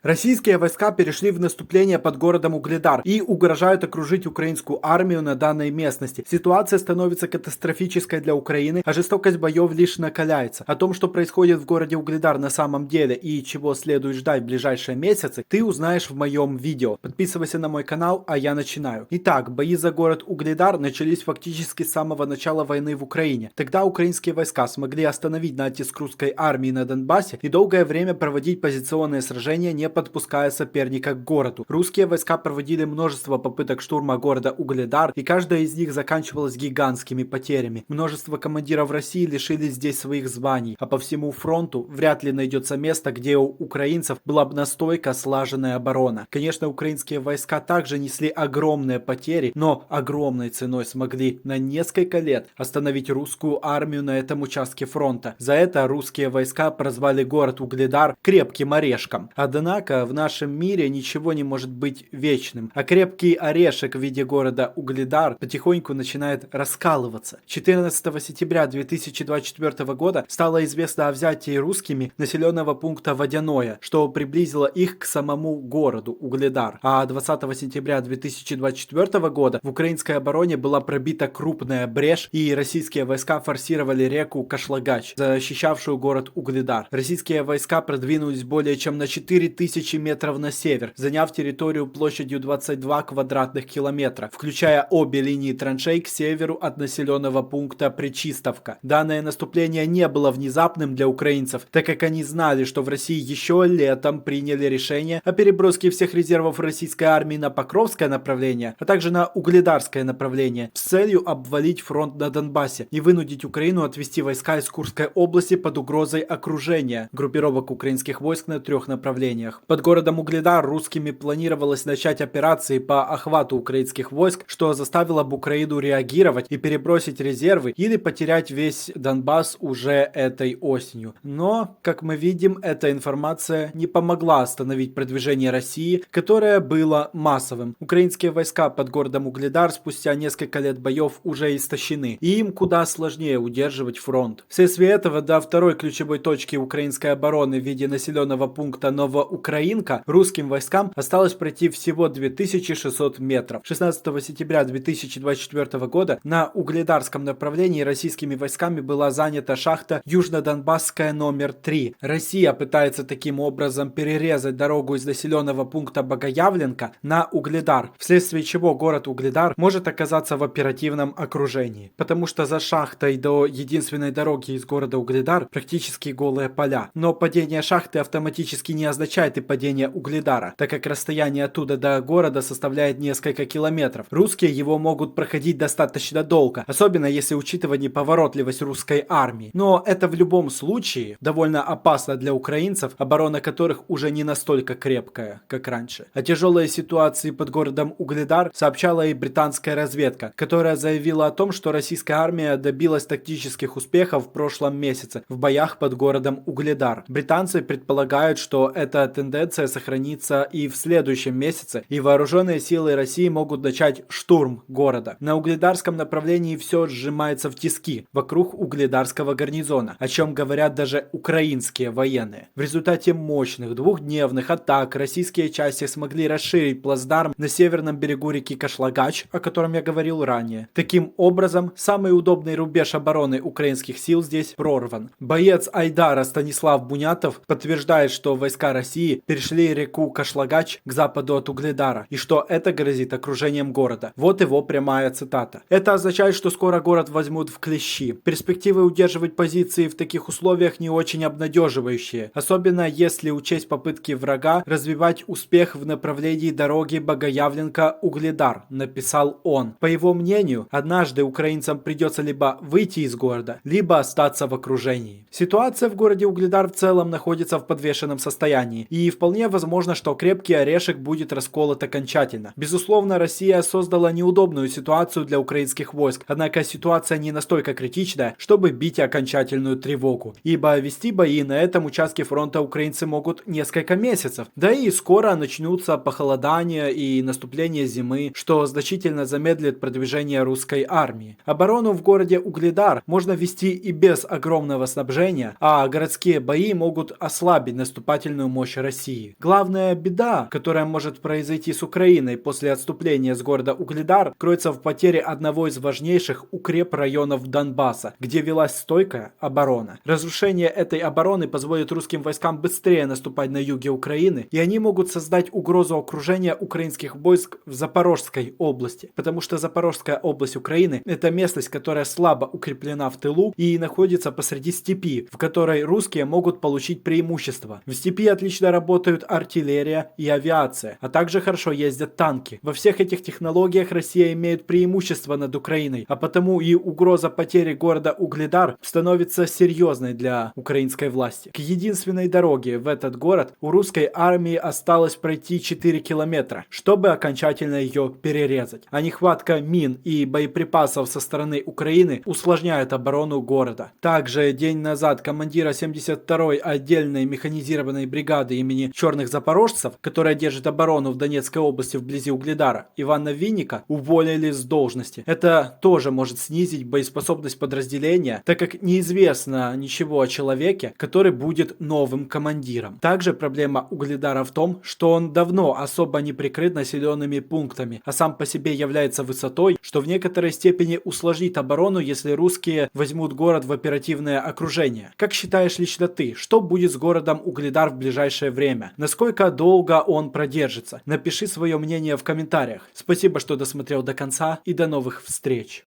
Российские войска перешли в наступление под городом Угледар и угрожают окружить украинскую армию на данной местности. Ситуация становится катастрофической для Украины, а жестокость боев лишь накаляется. О том, что происходит в городе Угледар на самом деле и чего следует ждать в ближайшие месяцы, ты узнаешь в моем видео. Подписывайся на мой канал, а я начинаю. Итак, бои за город Угледар начались фактически с самого начала войны в Украине. Тогда украинские войска смогли остановить натиск русской армии на Донбассе и долгое время проводить позиционные сражения, не подпуская соперника к городу. Русские войска проводили множество попыток штурма города Угледар, и каждая из них заканчивалась гигантскими потерями. Множество командиров России лишились здесь своих званий, а по всему фронту вряд ли найдется место, где у украинцев была бы настойка слаженная оборона. Конечно, украинские войска также несли огромные потери, но огромной ценой смогли на несколько лет остановить русскую армию на этом участке фронта. За это русские войска прозвали город Угледар крепким орешком. Однако в нашем мире ничего не может быть вечным, а крепкий орешек в виде города Угледар потихоньку начинает раскалываться. 14 сентября 2024 года стало известно о взятии русскими населенного пункта Водяное, что приблизило их к самому городу Угледар. А 20 сентября 2024 года в украинской обороне была пробита крупная брешь, и российские войска форсировали реку Кашлагач, защищавшую город Угледар. Российские войска продвинулись более чем на 4000 метров на север, заняв территорию площадью 22 квадратных километра, включая обе линии траншей к северу от населенного пункта Пречистовка. Данное наступление не было внезапным для украинцев, так как они знали, что в России еще летом приняли решение о переброске всех резервов российской армии на Покровское направление, а также на Угледарское направление, с целью обвалить фронт на Донбассе и вынудить Украину отвести войска из Курской области под угрозой окружения группировок украинских войск на 3 направлениях. Под городом Угледар русскими планировалось начать операции по охвату украинских войск, что заставило бы Украину реагировать и перебросить резервы или потерять весь Донбасс уже этой осенью. Но, как мы видим, эта информация не помогла остановить продвижение России, которое было массовым. Украинские войска под городом Угледар спустя несколько лет боев уже истощены, и им куда сложнее удерживать фронт. Вследствие этого до второй ключевой точки украинской обороны в виде населенного пункта Новоукраинка русским войскам осталось пройти всего 2600 метров. 16 сентября 2024 года на Угледарском направлении российскими войсками была занята шахта Южно-Донбасская номер 3. Россия пытается таким образом перерезать дорогу из населенного пункта Богоявленка на Угледар, вследствие чего город Угледар может оказаться в оперативном окружении, потому что за шахтой до единственной дороги из города Угледар практически голые поля. Но падение шахты автоматически не означает и падение Угледара, так как расстояние оттуда до города составляет несколько километров. Русские его могут проходить достаточно долго, особенно если учитывать неповоротливость русской армии. Но это в любом случае довольно опасно для украинцев, оборона которых уже не настолько крепкая, как раньше. О тяжелой ситуации под городом Угледар сообщала и британская разведка, которая заявила о том, что российская армия добилась тактических успехов в прошлом месяце в боях под городом Угледар. Британцы предполагают, что эта тенденция сохранится и в следующем месяце, и вооруженные силы России могут начать штурм города. На Угледарском направлении все сжимается в тиски вокруг Угледарского гарнизона, о чем говорят даже украинские военные. В результате мощных двухдневных атак российские части смогли расширить плацдарм на северном берегу реки Кашлагач, о котором я говорил ранее. Таким образом, самый удобный рубеж обороны украинских сил здесь прорван. Боец Айдара Станислав Бунятов подтверждает, что войска России перешли реку Кашлагач к западу от Угледара, и что это грозит окружением города. Вот его прямая цитата. Это означает, что скоро город возьмут в клещи. Перспективы удерживать позиции в таких условиях не очень обнадеживающие, особенно если учесть попытки врага развивать успех в направлении дороги Богоявленка-Угледар, написал он. По его мнению, однажды украинцам придется либо выйти из города, либо остаться в окружении. Ситуация в городе Угледар в целом находится в подвешенном состоянии, и вполне возможно, что крепкий орешек будет расколот окончательно. Безусловно, Россия создала неудобную ситуацию для украинских войск, однако ситуация не настолько критичная, чтобы бить окончательную тревогу, ибо вести бои на этом участке фронта украинцы могут несколько месяцев, да и скоро начнутся похолодания и наступление зимы, что значительно замедлит продвижение русской армии. Оборону в городе Угледар можно вести и без огромного снабжения, а городские бои могут ослабить наступательную мощь России. России. Главная беда, которая может произойти с Украиной после отступления с города Угледар, кроется в потере одного из важнейших укрепрайонов Донбасса, где велась стойкая оборона. Разрушение этой обороны позволит русским войскам быстрее наступать на юге Украины, и они могут создать угрозу окружения украинских войск в Запорожской области, потому что Запорожская область Украины — это местность, которая слабо укреплена в тылу и находится посреди степи, в которой русские могут получить преимущество. В степи отлично работают артиллерия и авиация, а также хорошо ездят танки. Во всех этих технологиях Россия имеет преимущество над Украиной, а потому и угроза потери города Угледар становится серьезной для украинской власти. К единственной дороге в этот город у русской армии осталось пройти 4 километра, чтобы окончательно ее перерезать. А нехватка мин и боеприпасов со стороны Украины усложняет оборону города. Также день назад командира 72-й отдельной механизированной бригады имени Черных Запорожцев, которая держит оборону в Донецкой области вблизи Угледара, Ивана Винника, уволили с должности. Это тоже может снизить боеспособность подразделения, так как неизвестно ничего о человеке, который будет новым командиром. Также проблема Угледара в том, что он давно особо не прикрыт населенными пунктами, а сам по себе является высотой, что в некоторой степени усложнит оборону, если русские возьмут город в оперативное окружение. Как считаешь лично ты, что будет с городом Угледар в ближайшее время? Насколько долго он продержится? Напиши свое мнение в комментариях. Спасибо, что досмотрел до конца, и до новых встреч!